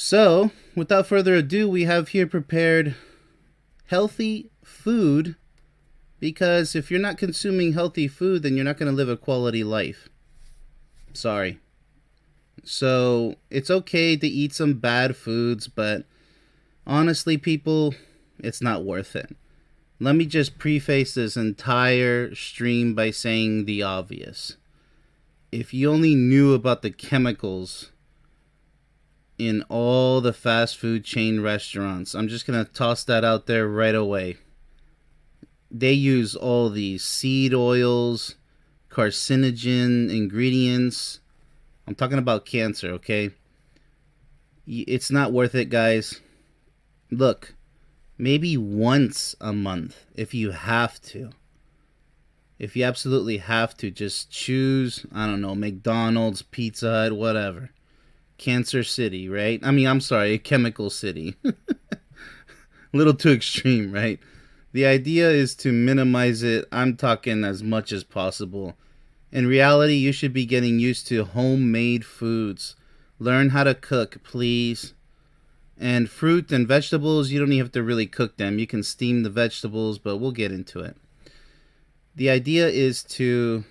So, without further ado, we have here prepared healthy food because if you're not consuming healthy food, then you're not going to live a quality life. Sorry. So, it's okay to eat some bad foods, but honestly, people, it's not worth it. Let me just preface this entire stream by saying the obvious. If you only knew about the chemicals in all the fast food chain restaurants, I'm just going to toss that out there right away. They use all these seed oils, carcinogen ingredients. I'm talking about cancer, okay? It's not worth it, guys. Look, maybe once a month if you have to. If you absolutely have to, just choose, I don't know, McDonald's, Pizza Hut, whatever. Cancer City, right? I'm sorry, Chemical City. A little too extreme, right? The idea is to minimize it. I'm talking as much as possible. In reality, you should be getting used to homemade foods. Learn how to cook, please. And fruit and vegetables, you don't even have to really cook them. You can steam the vegetables, but we'll get into it. The idea is to,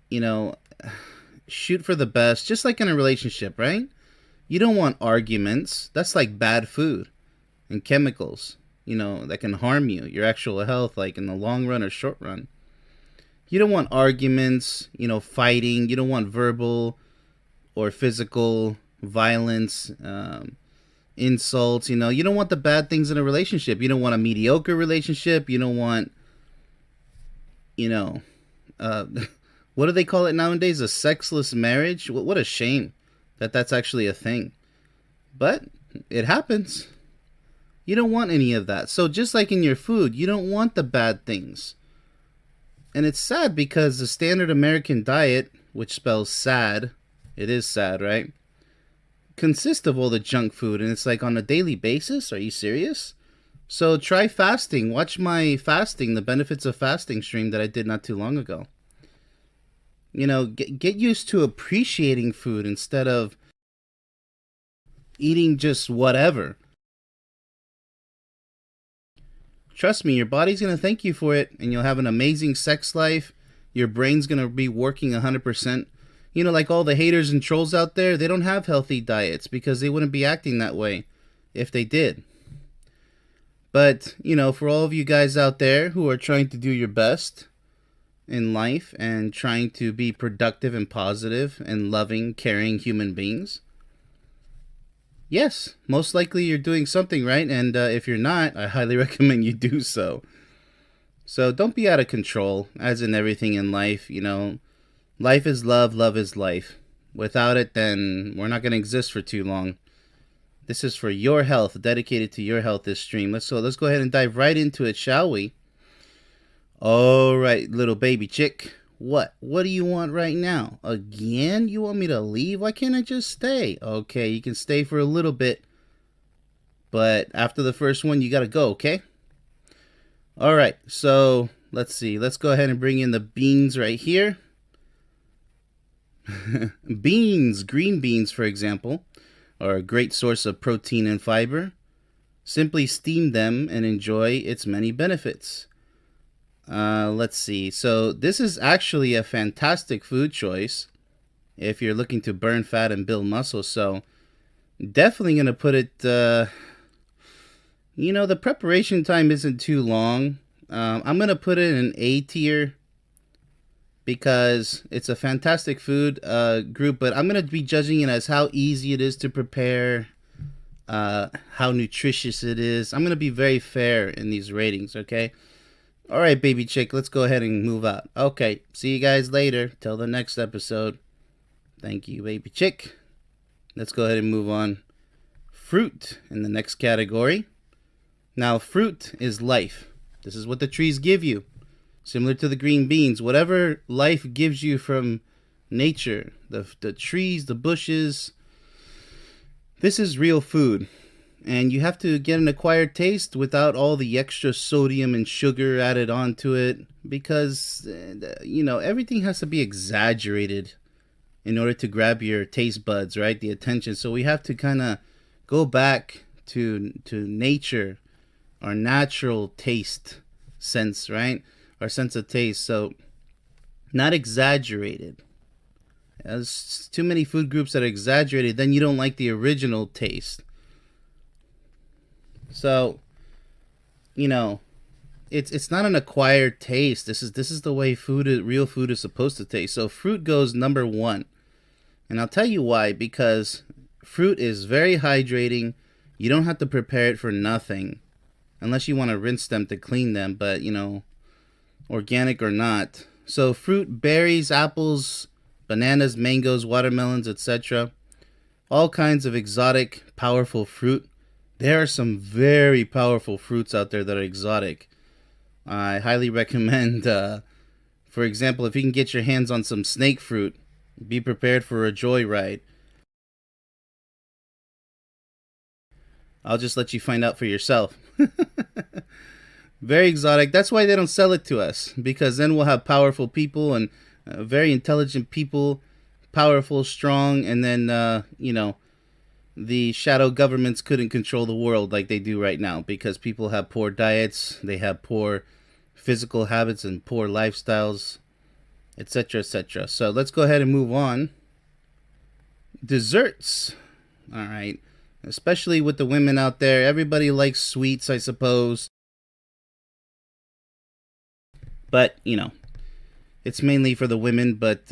you know, shoot for the best, just like in a relationship, right? You don't want arguments. That's like bad food and chemicals, that can harm you, your actual health, like in the long run or short run. You don't want arguments, fighting. You don't want verbal or physical violence, insults. You don't want the bad things in a relationship. You don't want a mediocre relationship. You don't want, uh, what do they call it nowadays? A sexless marriage? What a shame that that's actually a thing. But it happens. You don't want any of that. So just like in your food, you don't want the bad things. And it's sad because the standard American diet, which spells sad, it is sad, right? Consists of all the junk food, and it's like on a daily basis. Are you serious? So try fasting. Watch my fasting, the benefits of fasting stream that I did not too long ago. Get used to appreciating food instead of eating just whatever. Trust me, your body's going to thank you for it, and you'll have an amazing sex life. Your brain's going to be working 100%. Like all the haters and trolls out there, they don't have healthy diets because they wouldn't be acting that way if they did. But, for all of you guys out there who are trying to do your best in life and trying to be productive and positive and loving, caring human beings, yes, most likely you're doing something right, and if you're not, I highly recommend you do so. So don't be out of control, as in everything in life. Life is love, love is life. Without it, then we're not going to exist for too long. This is for your health, dedicated to your health, this stream. Let's go ahead and dive right into it, shall we? All right, little baby chick. What do you want right now? Again? You want me to leave? Why can't I just stay? Okay, you can stay for a little bit. But after the first one, you gotta go, okay? Alright, so let's see. Let's go ahead and bring in the beans right here. Beans, green beans, for example, are a great source of protein and fiber. Simply steam them and enjoy its many benefits. Let's see. So this is actually a fantastic food choice if you're looking to burn fat and build muscle. So definitely going to put it, the preparation time isn't too long. I'm going to put it in A tier because it's a fantastic food group, but I'm going to be judging it as how easy it is to prepare, how nutritious it is. I'm going to be very fair in these ratings, okay? All right, baby chick, let's go ahead and move out. Okay, see you guys later. Till the next episode. Thank you, baby chick. Let's go ahead and move on. Fruit in the next category. Now, fruit is life. This is what the trees give you. Similar to the green beans. Whatever life gives you from nature, the trees, the bushes, this is real food. And you have to get an acquired taste without all the extra sodium and sugar added onto it. Because, everything has to be exaggerated in order to grab your taste buds, right? The attention. So we have to kind of go back to nature, our natural taste sense, right? Our sense of taste. So not exaggerated. There's too many food groups that are exaggerated, then you don't like the original taste. So, you know, it's not an acquired taste. This is the way real food is supposed to taste. So fruit goes number one. And I'll tell you why, because fruit is very hydrating. You don't have to prepare it for nothing unless you want to rinse them to clean them, but organic or not. So fruit, berries, apples, bananas, mangoes, watermelons, etc. All kinds of exotic, powerful fruit. There are some very powerful fruits out there that are exotic. I highly recommend, for example, if you can get your hands on some snake fruit, be prepared for a joyride. I'll just let you find out for yourself. Very exotic. That's why they don't sell it to us, because then we'll have powerful people and very intelligent people, powerful, strong, and then, the shadow governments couldn't control the world like they do right now because people have poor diets, they have poor physical habits and poor lifestyles, etc., etc. So let's go ahead and move on. Desserts. All right. Especially with the women out there. Everybody likes sweets, I suppose. But, it's mainly for the women. But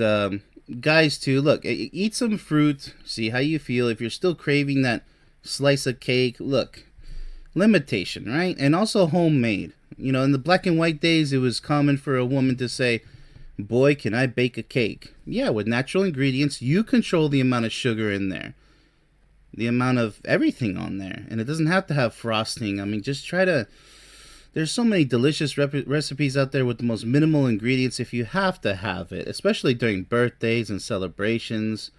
guys, too, look, eat some fruit. See how you feel. If you're still craving that slice of cake, look, limitation, right? And also homemade. In the black and white days, it was common for a woman to say, boy, can I bake a cake? Yeah, with natural ingredients, you control the amount of sugar in there, the amount of everything on there. And it doesn't have to have frosting. I mean, just try to... There's so many delicious recipes out there with the most minimal ingredients if you have to have it, especially during birthdays and celebrations.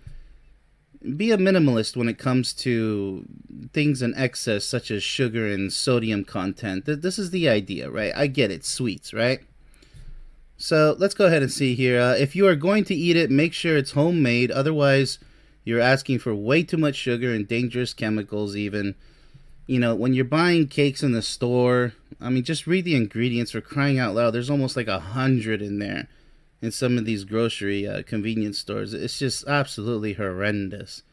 Be a minimalist when it comes to things in excess, such as sugar and sodium content. This is the idea, right? I get it, sweets, right? So let's go ahead and see here. If you are going to eat it, make sure it's homemade. Otherwise, you're asking for way too much sugar and dangerous chemicals even. When you're buying cakes in the store, I mean, just read the ingredients, for crying out loud. There's almost like 100 in there in some of these grocery convenience stores. It's just absolutely horrendous.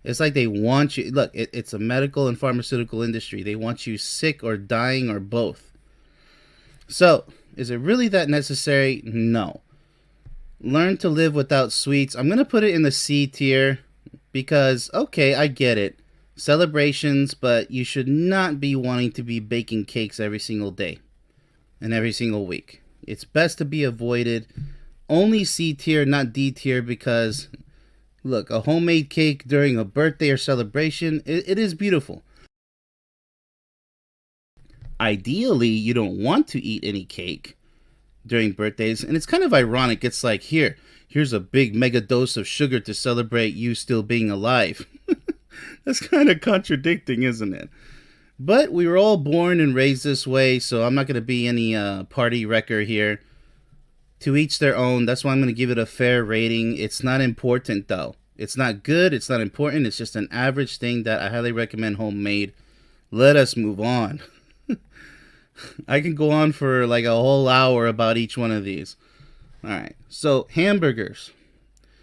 It's like they want you... Look, it's a medical and pharmaceutical industry. They want you sick or dying or both. So, is it really that necessary? No. Learn to live without sweets. I'm going to put it in the C tier because, okay, I get it. Celebrations, but you should not be wanting to be baking cakes every single day and every single week. It's best to be avoided. Only C tier, not D tier, because look, a homemade cake during a birthday or celebration, it is beautiful. Ideally, you don't want to eat any cake during birthdays, and it's kind of ironic. It's like, here's a big mega dose of sugar to celebrate you still being alive. That's kind of contradicting, isn't it? But we were all born and raised this way, so I'm not going to be any party wrecker here. To each their own. That's why I'm going to give it a fair rating. It's not important, though. It's not good. It's not important. It's just an average thing that I highly recommend homemade. Let us move on. I can go on for like a whole hour about each one of these. All right. So, hamburgers.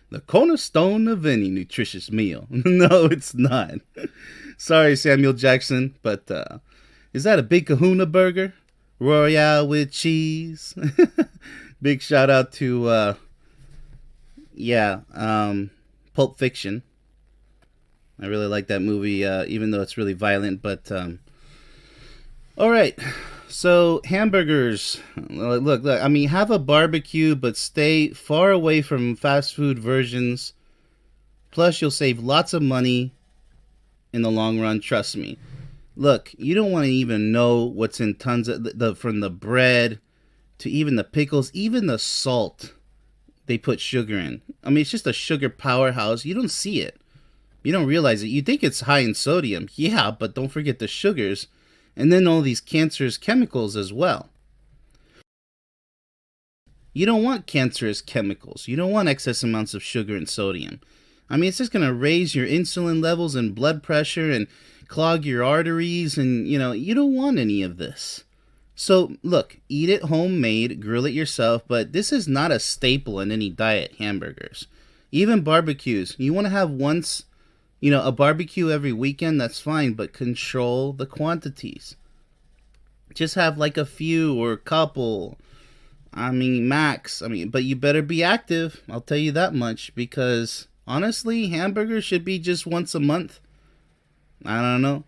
The cornerstone of any nutritious meal. No, it's not. Sorry, Samuel Jackson, but is that a Big Kahuna burger? Royale with cheese? Big shout out to, Pulp Fiction. I really like that movie, even though it's really violent, but, all right. So, hamburgers. Look, I mean, have a barbecue, but stay far away from fast food versions. Plus, you'll save lots of money in the long run, trust me. Look, you don't want to even know what's in tons of from the bread to even the pickles, even the salt they put sugar in. I mean, it's just a sugar powerhouse. You don't see it. You don't realize it. You think it's high in sodium. Yeah, but don't forget the sugars. And then all these cancerous chemicals as well. You don't want cancerous chemicals. You don't want excess amounts of sugar and sodium. I mean, it's just going to raise your insulin levels and blood pressure and clog your arteries, and, you don't want any of this. So, look, eat it homemade, grill it yourself, but this is not a staple in any diet, hamburgers. Even barbecues. You want to have once, a barbecue every weekend, that's fine, but control the quantities. Just have like a few or a couple. I mean, max. But you better be active. I'll tell you that much, because honestly, hamburgers should be just once a month. I don't know.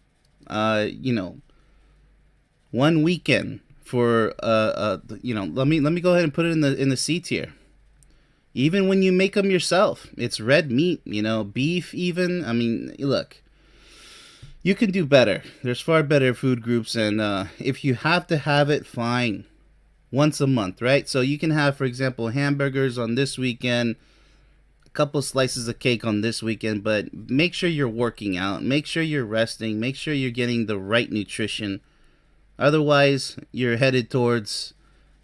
1 weekend for let me go ahead and put it in the C tier. Even when you make them yourself, it's red meat, beef even. I mean, look, you can do better. There's far better food groups, and if you have to have it, fine. Once a month, right? So you can have, for example, hamburgers on this weekend, a couple slices of cake on this weekend, but make sure you're working out, make sure you're resting, make sure you're getting the right nutrition. Otherwise, you're headed towards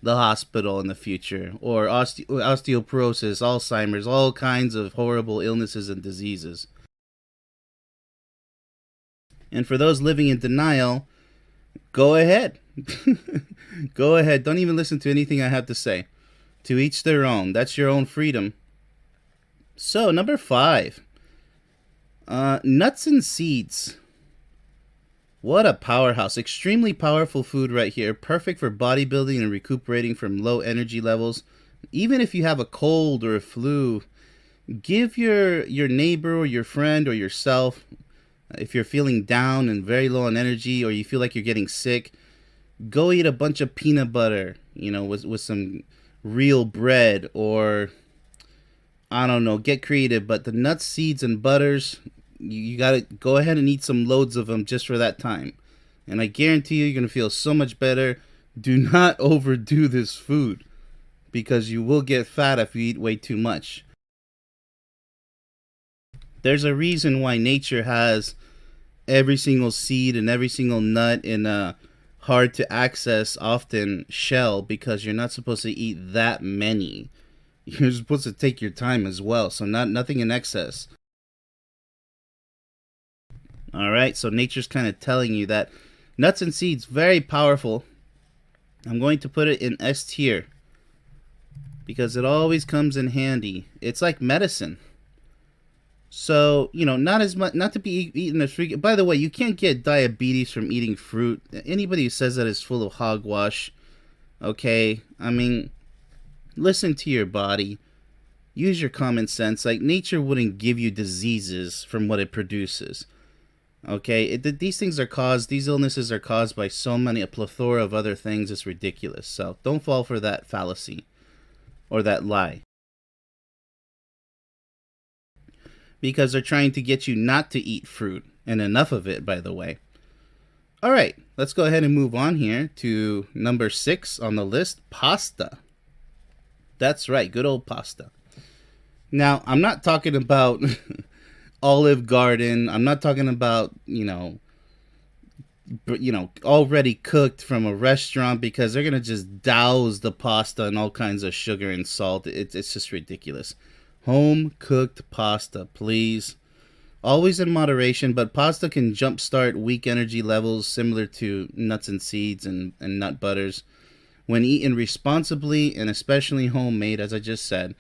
the hospital in the future, or osteoporosis, Alzheimer's, all kinds of horrible illnesses and diseases. And for those living in denial, go ahead. Go ahead. Don't even listen to anything I have to say. To each their own. That's your own freedom. So, number 5. Nuts and seeds. What a powerhouse. Extremely powerful food right here. Perfect for bodybuilding and recuperating from low energy levels. Even if you have a cold or a flu, give your neighbor or your friend or yourself, if you're feeling down and very low on energy, or you feel like you're getting sick, go eat a bunch of peanut butter, with some real bread, or I don't know, get creative. But the nuts, seeds, and butters, you gotta go ahead and eat some loads of them just for that time. And I guarantee you're gonna feel so much better. Do not overdo this food, because you will get fat if you eat way too much. There's a reason why nature has every single seed and every single nut in a hard to access, often shell, because you're not supposed to eat that many. You're supposed to take your time as well, so nothing in excess. All right, so nature's kind of telling you that nuts and seeds, very powerful. I'm going to put it in S tier because it always comes in handy. It's like medicine. So, not as much, not to be eaten as frequent. By the way, you can't get diabetes from eating fruit. Anybody who says that is full of hogwash. Okay? I mean, listen to your body. Use your common sense. Like, nature wouldn't give you diseases from what it produces. Okay? These illnesses are caused by a plethora of other things. It's ridiculous. So, don't fall for that fallacy or that lie. Because they're trying to get you not to eat fruit, and enough of it, by the way. All right, let's go ahead and move on here to number 6 on the list, pasta. That's right, good old pasta. Now, I'm not talking about Olive Garden. I'm not talking about, already cooked from a restaurant, because they're going to just douse the pasta in all kinds of sugar and salt. It's just ridiculous. Home cooked pasta, please. Always in moderation, but pasta can jumpstart weak energy levels similar to nuts and seeds and nut butters. When eaten responsibly, and especially homemade, as I just said.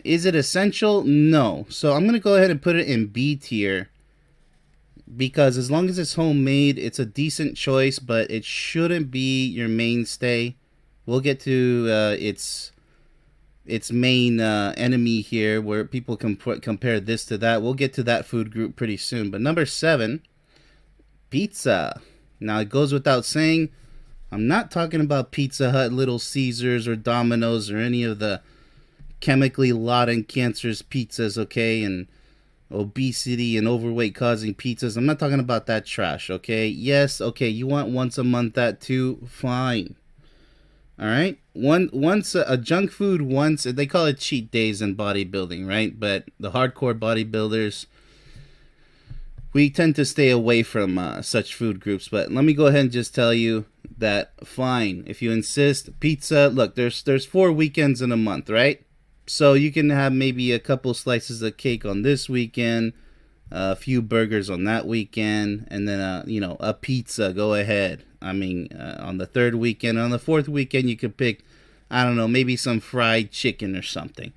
Is it essential? No. So I'm going to go ahead and put it in B tier, because as long as it's homemade, it's a decent choice, but it shouldn't be your mainstay. We'll get to its main enemy here, where people can compare this to that. We'll get to that food group pretty soon. But number 7, pizza. Now, it goes without saying, I'm not talking about Pizza Hut, Little Caesars, or Domino's, or any of the chemically laden cancerous pizzas, okay, and obesity and overweight causing pizzas. I'm not talking about that trash, okay? Yes, okay, you want once a month that too? Fine. All right. Once a junk food once, they call it cheat days in bodybuilding, right? But the hardcore bodybuilders, we tend to stay away from such food groups. But let me go ahead and just tell you, that fine. If you insist, pizza. Look, there's 4 weekends in a month, right? So you can have maybe a couple slices of cake on this weekend, a few burgers on that weekend, and then a pizza. Go ahead. I mean, on the third weekend, on the fourth weekend, you could pick, I don't know, maybe some fried chicken or something.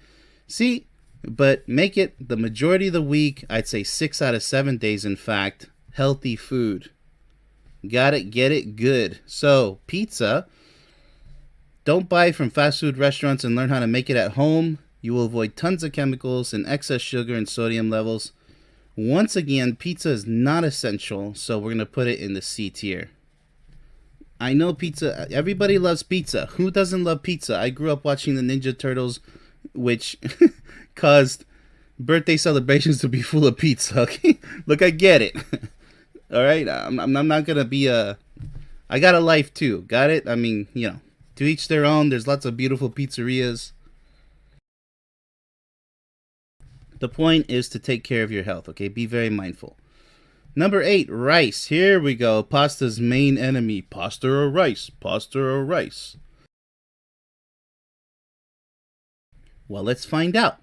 See, but make it the majority of the week. I'd say 6 out of 7 days, in fact, healthy food. Got it, get it, good. So, pizza. Don't buy from fast food restaurants and learn how to make it at home. You will avoid tons of chemicals and excess sugar and sodium levels. Once again, pizza is not essential, so we're going to put it in the C tier. I know pizza, everybody loves pizza. Who doesn't love pizza? I grew up watching the Ninja Turtles, which caused birthday celebrations to be full of pizza. Okay, look, I get it. All right, I'm not gonna be I got a life too. Got it? I mean, to each their own. There's lots of beautiful pizzerias. The point is to take care of your health. Okay, be very mindful. Number 8, rice. Here we go. Pasta's main enemy. Pasta or rice? Pasta or rice? Well, let's find out.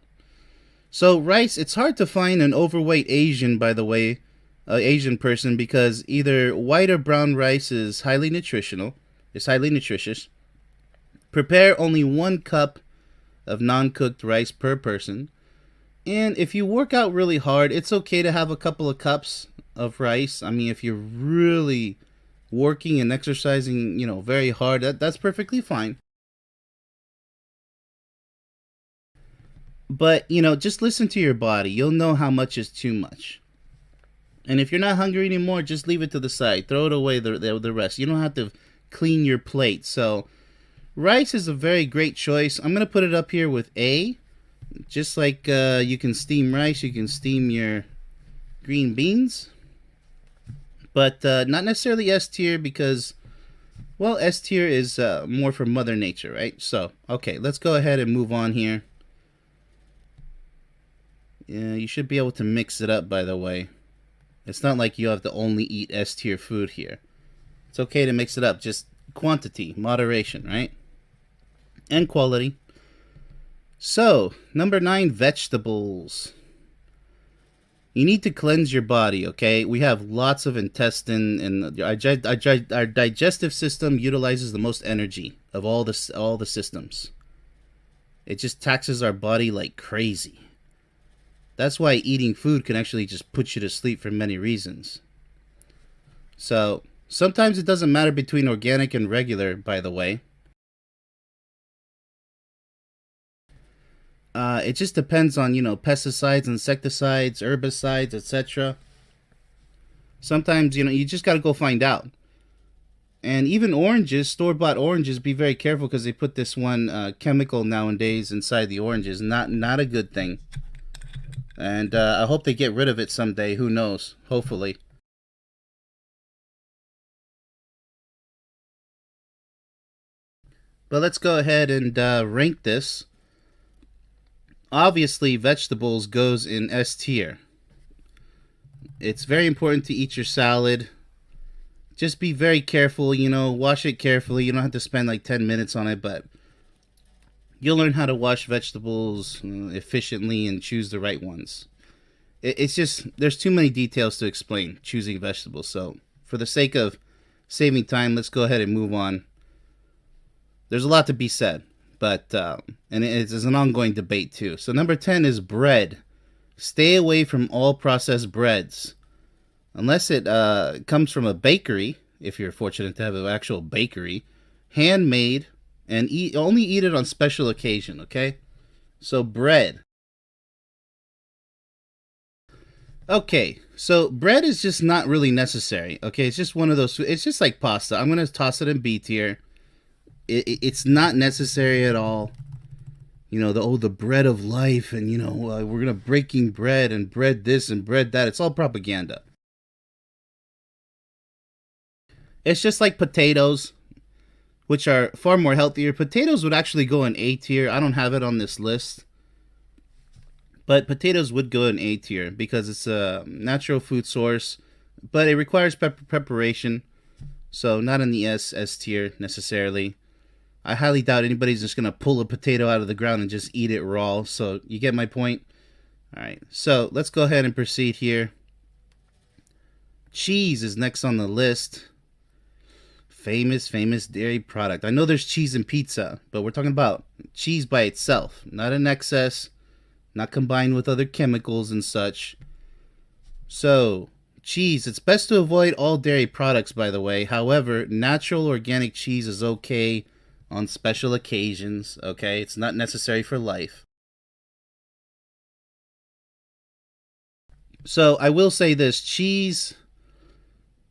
So rice, it's hard to find an overweight Asian, by the way, Asian person, because either white or brown rice is highly nutritional. It's highly nutritious. Prepare only 1 cup of non-cooked rice per person. And if you work out really hard, it's okay to have a couple of cups of rice. I mean, if you're really working and exercising, very hard, that's perfectly fine. But, just listen to your body. You'll know how much is too much. And if you're not hungry anymore, just leave it to the side. Throw it away, the rest. You don't have to clean your plate. So, rice is a very great choice. I'm going to put it up here with A. Just like you can steam rice, you can steam your green beans. But not necessarily S tier because, well, S tier is more for Mother Nature, right? So, okay, let's go ahead and move on here. Yeah, you should be able to mix it up, by the way. It's not like you have to only eat S tier food here. It's okay to mix it up. Just quantity, moderation, right? And quality. So, number 9, vegetables. You need to cleanse your body, okay? We have lots of intestine, and our digestive system utilizes the most energy of all the systems. It just taxes our body like crazy. That's why eating food can actually just put you to sleep for many reasons. So, sometimes it doesn't matter between organic and regular, by the way. It just depends on, pesticides, insecticides, herbicides, etc. Sometimes, you just got to go find out. And even oranges, store-bought oranges, be very careful because they put this one chemical nowadays inside the oranges. Not a good thing. And I hope they get rid of it someday. Who knows? Hopefully. But let's go ahead and rank this. Obviously, vegetables goes in S tier. It's very important to eat your salad. Just be very careful, wash it carefully. You don't have to spend like 10 minutes on it, but you'll learn how to wash vegetables efficiently and choose the right ones. It's just, there's too many details to explain choosing vegetables. So, for the sake of saving time, let's go ahead and move on. There's a lot to be said. But, and it's an ongoing debate too. So number 10 is bread. Stay away from all processed breads. Unless it comes from a bakery, if you're fortunate to have an actual bakery. Handmade, and only eat it on special occasion, okay? So bread. Okay, so bread is just not really necessary, okay? It's just one of those, it's just like pasta. I'm going to toss it in B tier. It's not necessary at all. The bread of life, and we're gonna breaking bread and bread this and bread that. It's all propaganda. It's just like potatoes, which are far more healthier. Potatoes would actually go in A tier. I don't have it on this list, but potatoes would go in A tier because it's a natural food source, but it requires preparation. So not in the S tier necessarily. I highly doubt anybody's just gonna pull a potato out of the ground and just eat it raw. So you get my point? Alright, so let's go ahead and proceed here. Cheese is next on the list. Famous dairy product. I know there's cheese in pizza, but we're talking about cheese by itself, not in excess, not combined with other chemicals and such. So, cheese. It's best to avoid all dairy products, by the way. However, natural organic cheese is okay on special occasions, okay? It's not necessary for life. So, I will say this. Cheese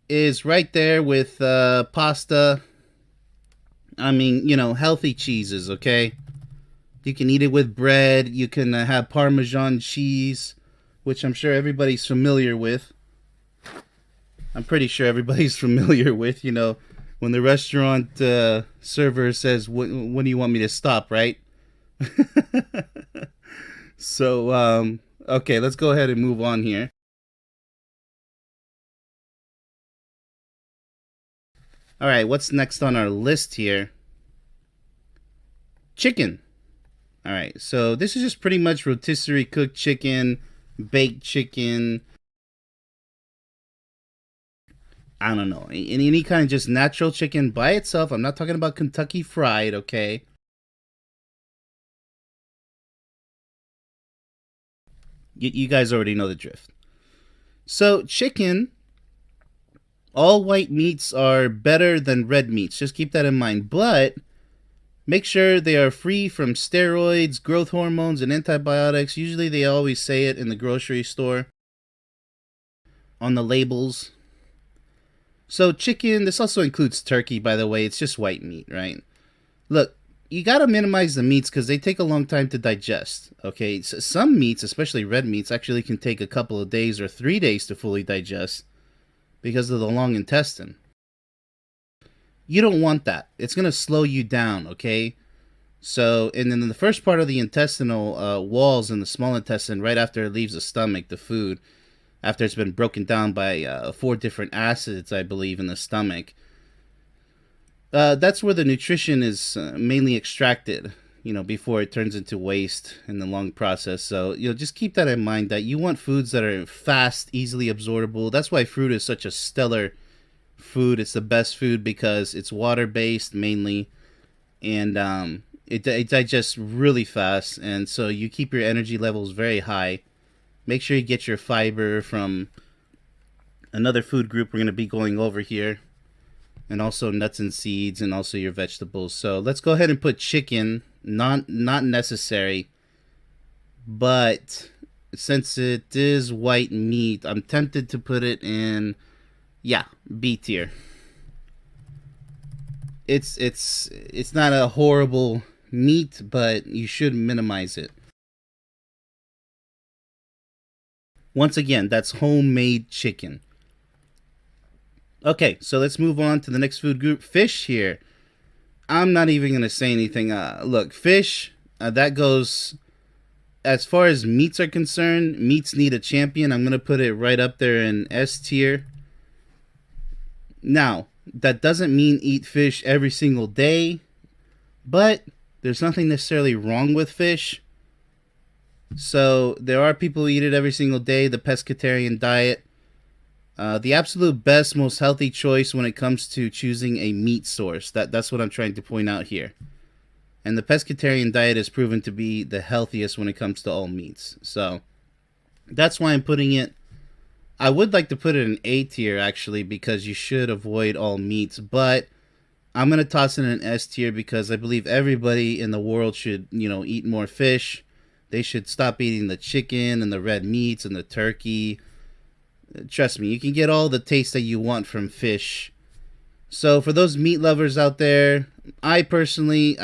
is right there with pasta. I mean, healthy cheeses, okay? You can eat it with bread. You can have Parmesan cheese, which I'm sure everybody's familiar with. I'm pretty sure everybody's familiar with, when the restaurant server says, when do you want me to stop, right? So, okay, let's go ahead and move on here. All right, what's next on our list here? Chicken. All right, so this is just pretty much rotisserie cooked chicken, baked chicken. I don't know, any kind of just natural chicken by itself. I'm not talking about Kentucky Fried, okay? You guys already know the drift. So chicken, all white meats are better than red meats. Just keep that in mind. But make sure they are free from steroids, growth hormones, and antibiotics. Usually they always say it in the grocery store on the labels. So chicken, this also includes turkey, by the way. It's just white meat, right? Look, you got to minimize the meats because they take a long time to digest, okay? So some meats, especially red meats, actually can take a couple of days or 3 days to fully digest because of the long intestine. You don't want that. It's going to slow you down, okay? So, and then the first part of the intestinal walls in the small intestine, right after it leaves the stomach, the food, after it's been broken down by 4 different acids, I believe, in the stomach, that's where the nutrition is mainly extracted, before it turns into waste in the long process. So, just keep that in mind, that you want foods that are fast, easily absorbable. That's why fruit is such a stellar food. It's the best food because it's water-based mainly, and it digests really fast, and so you keep your energy levels very high. Make sure you get your fiber from another food group we're going to be going over here, and also nuts and seeds, and also your vegetables. So let's go ahead and put chicken. Not necessary, but since it is white meat, I'm tempted to put it in, B tier. It's not a horrible meat, but you should minimize it. Once again, that's homemade chicken. Okay, so let's move on to the next food group, fish here. I'm not even going to say anything. Look, fish, that goes, as far as meats are concerned, meats need a champion. I'm going to put it right up there in S tier. Now, that doesn't mean eat fish every single day, but there's nothing necessarily wrong with fish. So there are people who eat it every single day, the pescatarian diet. The absolute best, most healthy choice when it comes to choosing a meat source. That's what I'm trying to point out here. And the pescatarian diet is proven to be the healthiest when it comes to all meats. So that's why I'm putting it. I would like to put it in A tier, actually, because you should avoid all meats. But I'm going to toss it in an S tier because I believe everybody in the world should, eat more fish. They should stop eating the chicken and the red meats and the turkey. Trust me, you can get all the taste that you want from fish. So for those meat lovers out there, I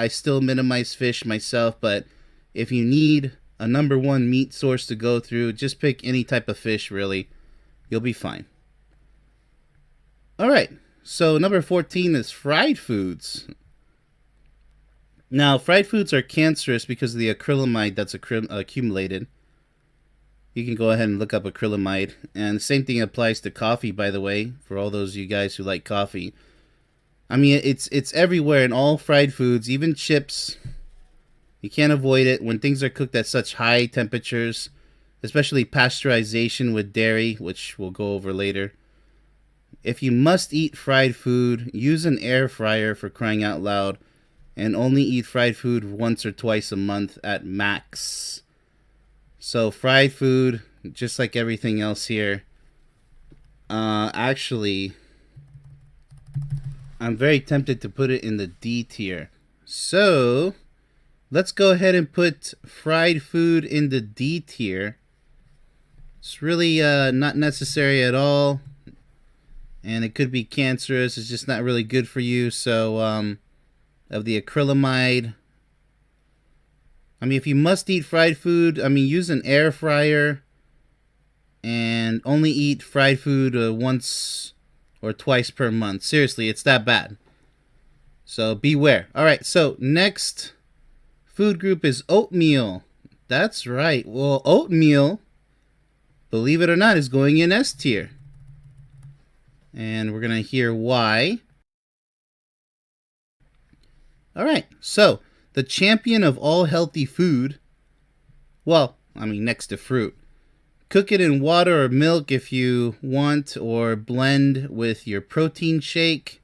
still minimize fish myself, but if you need a number one meat source to go through, just pick any type of fish, really. You'll be fine. Alright, so number 14 is fried foods. Now, fried foods are cancerous because of the acrylamide that's accumulated. You can go ahead and look up acrylamide. And the same thing applies to coffee, by the way, for all those of you guys who like coffee. I mean, it's everywhere in all fried foods, even chips. You can't avoid it when things are cooked at such high temperatures, especially pasteurization with dairy, which we'll go over later. If you must eat fried food, use an air fryer for crying out loud, and only eat fried food once or twice a month at max. So fried food, just like everything else here. Actually, I'm very tempted to put it in the D tier. So let's go ahead and put fried food in the D tier. It's really not necessary at all. And it could be cancerous. It's just not really good for you. So, of the acrylamide. I mean, if you must eat fried food, I mean, use an air fryer. And only eat fried food once or twice per month. Seriously, it's that bad. So, beware. Alright, so next food group is oatmeal. That's right. Well, oatmeal, believe it or not, is going in S tier. And we're going to hear why. Alright, so the champion of all healthy food, well, I mean, next to fruit. Cook it in water or milk if you want, or blend with your protein shake.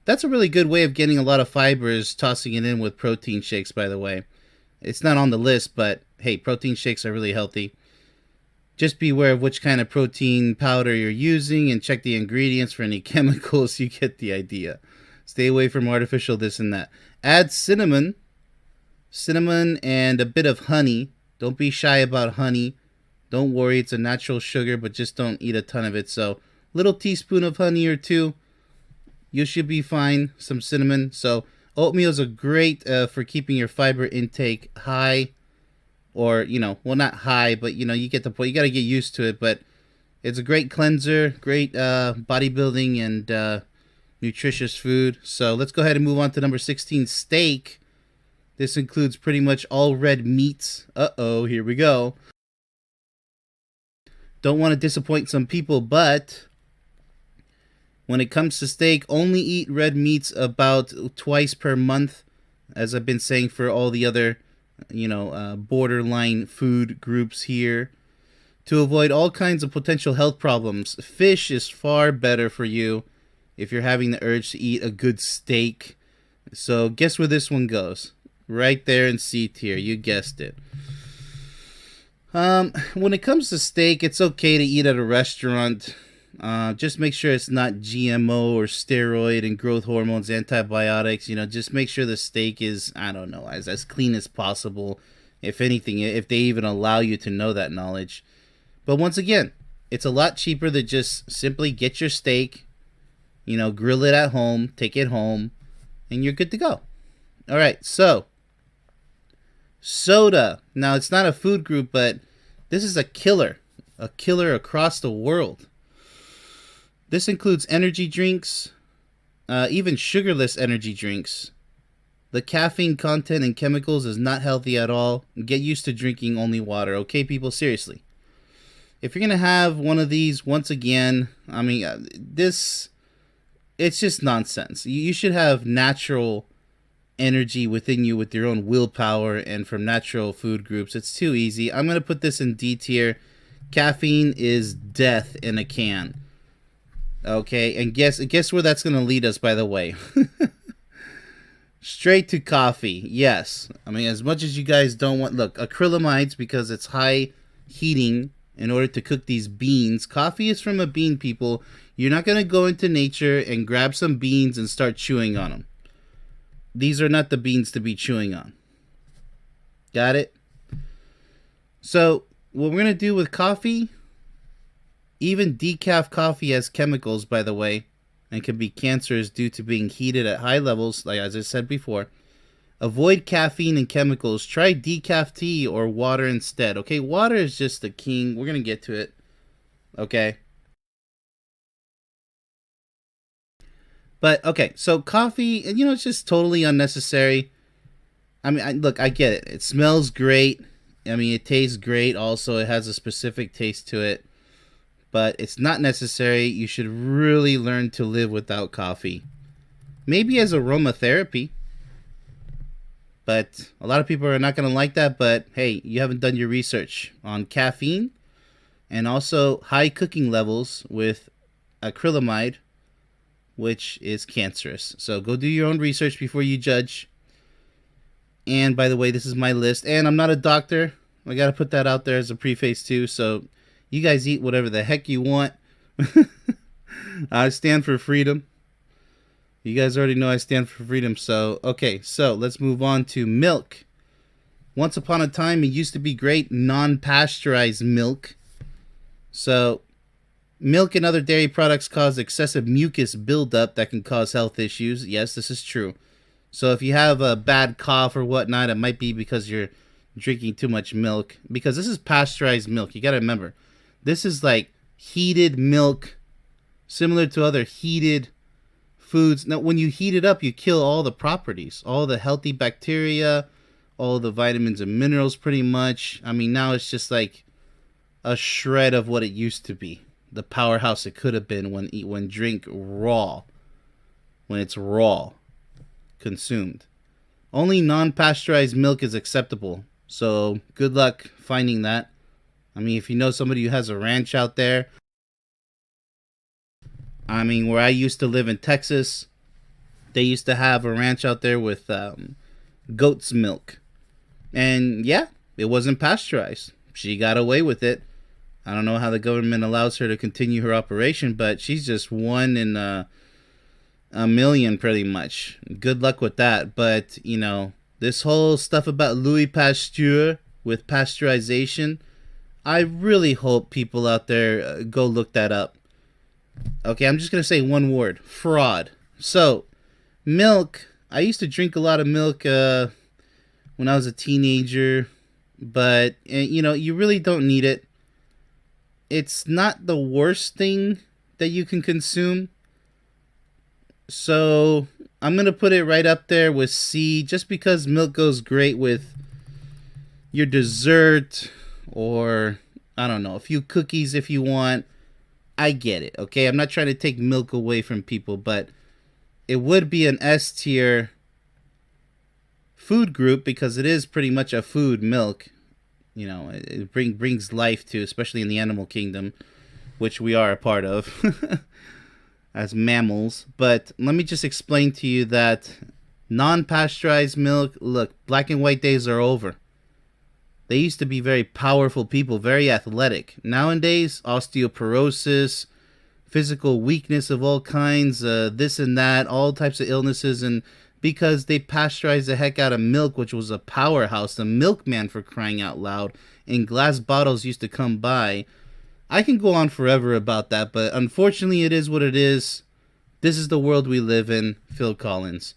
That's a really good way of getting a lot of fibers, tossing it in with protein shakes, by the way. It's not on the list, but hey, protein shakes are really healthy. Just beware of which kind of protein powder you're using and check the ingredients for any chemicals. You get the idea. Stay away from artificial this and that. Add cinnamon and a bit of honey. Don't be shy about honey. Don't worry, it's a natural sugar, but just don't eat a ton of it. So, little teaspoon of honey or two, you should be fine. Some cinnamon. So, oatmeal is a great for keeping your fiber intake high. Or, you know, well, not high, but, you know, you get the point. You got to get used to it, but it's a great cleanser, great bodybuilding and nutritious food. So let's go ahead and move on to number 16, steak. This includes pretty much all red meats. Uh-oh, here we go. Don't want to disappoint some people, but when it comes to steak, only eat red meats about twice per month, as I've been saying for all the other borderline food groups here, to avoid all kinds of potential health problems. Fish is far better for you if you're having the urge to eat a good steak. So guess where this one goes? Right there in C tier. You guessed it. When it comes to steak, it's okay to eat at a restaurant. Just make sure it's not GMO or steroid and growth hormones, antibiotics. Just make sure the steak is, I don't know, as clean as possible. If anything, if they even allow you to know that knowledge. But once again, it's a lot cheaper to just simply get your steak, grill it at home, take it home, and you're good to go. All right, so soda. Now, it's not a food group, but this is a killer across the world. This includes energy drinks, even sugarless energy drinks. The caffeine content and chemicals is not healthy at all. Get used to drinking only water, okay, people? Seriously. If you're going to have one of these, once again, I mean, it's just nonsense. You should have natural energy within you with your own willpower and from natural food groups. It's too easy. I'm going to put this in D tier. Caffeine is death in a can. Okay, and guess where that's going to lead us, by the way. Straight to coffee. Yes. I mean, as much as you guys don't want... Look, acrylamides, because it's high heating in order to cook these beans. Coffee is from a bean, people. You're not going to go into nature and grab some beans and start chewing on them. These are not the beans to be chewing on. Got it? So, what we're going to do with coffee... Even decaf coffee has chemicals, by the way, and can be cancerous due to being heated at high levels, like as I said before. Avoid caffeine and chemicals. Try decaf tea or water instead. Okay, water is just the king. We're going to get to it. Okay. But, okay, so coffee, it's just totally unnecessary. I mean, look, I get it. It smells great. I mean, it tastes great also. It has a specific taste to it. But it's not necessary. You should really learn to live without coffee. Maybe as aromatherapy. But a lot of people are not going to like that. But hey, you haven't done your research on caffeine and also high cooking levels with acrylamide, which is cancerous. So go do your own research before you judge. And by the way, this is my list. And I'm not a doctor. I got to put that out there as a preface too. So you guys eat whatever the heck you want. I stand for freedom. You guys already know I stand for freedom. So, okay. So let's move on to milk. Once upon a time, it used to be great non-pasteurized milk. So milk and other dairy products cause excessive mucus buildup that can cause health issues. Yes, this is true. So if you have a bad cough or whatnot, it might be because you're drinking too much milk. Because this is pasteurized milk. You got to remember, this is like heated milk, similar to other heated foods. Now, when you heat it up, you kill all the properties, all the healthy bacteria, all the vitamins and minerals pretty much. I mean, now it's just like a shred of what it used to be. The powerhouse it could have been when drink raw. When it's raw. Consumed. Only non-pasteurized milk is acceptable. So good luck finding that. I mean, if you know somebody who has a ranch out there. I mean, where I used to live in Texas, they used to have a ranch out there with goat's milk. And yeah, it wasn't pasteurized. She got away with it. I don't know how the government allows her to continue her operation, but she's just one in a million pretty much. Good luck with that. But, you know, this whole stuff about Louis Pasteur with pasteurization, I really hope people out there go look that up. Okay, I'm just going to say one word. Fraud. So, milk. I used to drink a lot of milk when I was a teenager. But, you know, you really don't need it. It's not the worst thing that you can consume. So, I'm going to put it right up there with C. Just because milk goes great with your dessert. Or, I don't know, a few cookies if you want. I get it, okay? I'm not trying to take milk away from people, but it would be an S tier food group because it is pretty much a food milk. You know, it brings life to, especially in the animal kingdom, which we are a part of as mammals. But let me just explain to you that non-pasteurized milk, look, black and white days are over. They used to be very powerful people, very athletic. Nowadays, osteoporosis, physical weakness of all kinds, this and that, all types of illnesses. And because they pasteurized the heck out of milk, which was a powerhouse, the milkman for crying out loud, and glass bottles used to come by. I can go on forever about that, but unfortunately it is what it is. This is the world we live in. Phil Collins.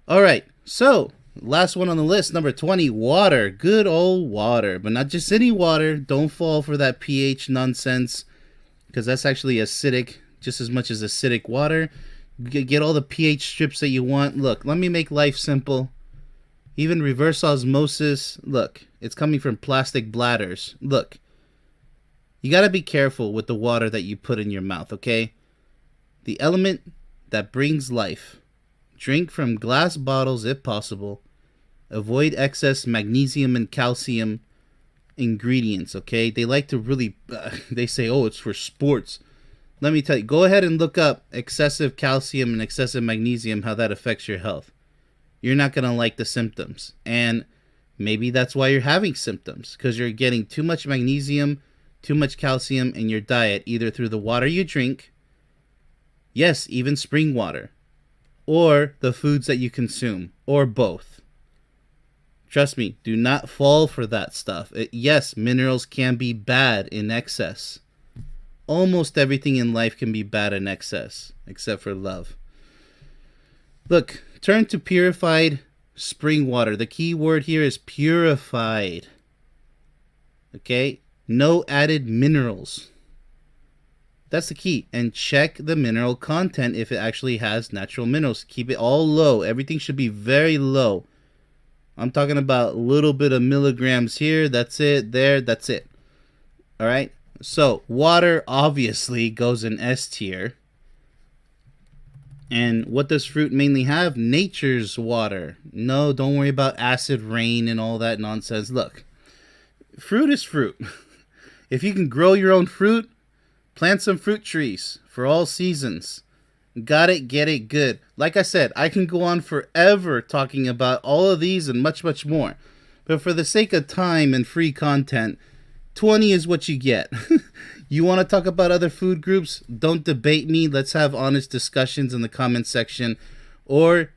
All right, so last one on the list, number 20, water. Good old water, but not just any water. Don't fall for that pH nonsense, because that's actually acidic, just as much as acidic water. Get all the pH strips that you want. Look, let me make life simple. Even reverse osmosis. Look, it's coming from plastic bladders. Look, you got to be careful with the water that you put in your mouth, okay? The element that brings life. Drink from glass bottles if possible. Avoid excess magnesium and calcium ingredients, okay? They like to really, they say, oh, it's for sports. Let me tell you, go ahead and look up excessive calcium and excessive magnesium, how that affects your health. You're not going to like the symptoms. And maybe that's why you're having symptoms, because you're getting too much magnesium, too much calcium in your diet, either through the water you drink, yes, even spring water, or the foods that you consume, or both. Trust me, do not fall for that stuff. Yes, minerals can be bad in excess. Almost everything in life can be bad in excess, except for love. Look, turn to purified spring water. The key word here is purified. Okay? No added minerals. That's the key. And check the mineral content if it actually has natural minerals. Keep it all low. Everything should be very low. I'm talking about a little bit of milligrams here. That's it. There. That's it. All right? So, water obviously goes in S tier. And what does fruit mainly have? Nature's water. No, don't worry about acid rain and all that nonsense. Look, fruit is fruit. If you can grow your own fruit, plant some fruit trees for all seasons. Got it, get it, good. Like I said, I can go on forever talking about all of these and much, much more. But for the sake of time and free content, 20 is what you get. You want to talk about other food groups? Don't debate me. Let's have honest discussions in the comment section. Or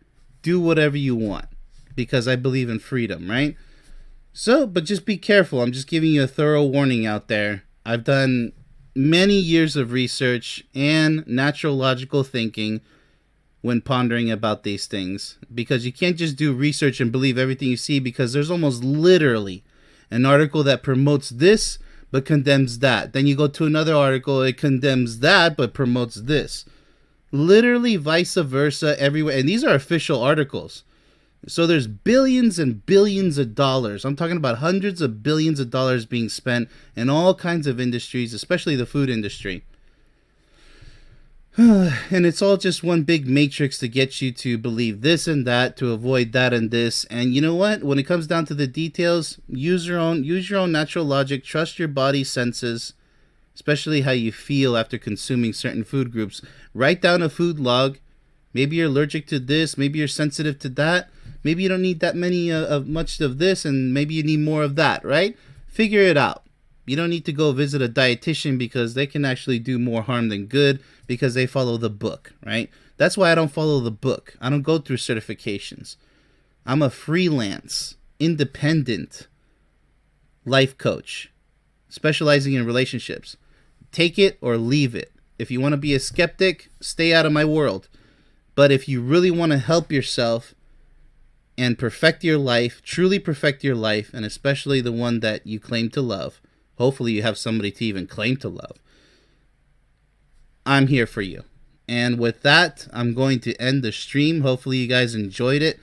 do whatever you want. Because I believe in freedom, right? So, but just be careful. I'm just giving you a thorough warning out there. I've done many years of research and natural logical thinking when pondering about these things, because you can't just do research and believe everything you see, because there's almost literally an article that promotes this but condemns that. Then you go to another article, it condemns that but promotes this. Literally vice versa everywhere. And these are official articles. So there's billions and billions of dollars. I'm talking about hundreds of billions of dollars being spent in all kinds of industries, especially the food industry. And it's all just one big matrix to get you to believe this and that, to avoid that and this. And you know what? When it comes down to the details, use your own natural logic, trust your body senses, especially how you feel after consuming certain food groups. Write down a food log. Maybe you're allergic to this, maybe you're sensitive to that. Maybe you don't need that many of much of this, and maybe you need more of that, right? Figure it out. You don't need to go visit a dietitian, because they can actually do more harm than good, because they follow the book, right? That's why I don't follow the book. I don't go through certifications. I'm a freelance, independent life coach, specializing in relationships. Take it or leave it. If you want to be a skeptic, stay out of my world. But if you really want to help yourself and perfect your life, truly perfect your life, and especially the one that you claim to love, hopefully you have somebody to even claim to love, I'm here for you. And with that, I'm going to end the stream. Hopefully you guys enjoyed it.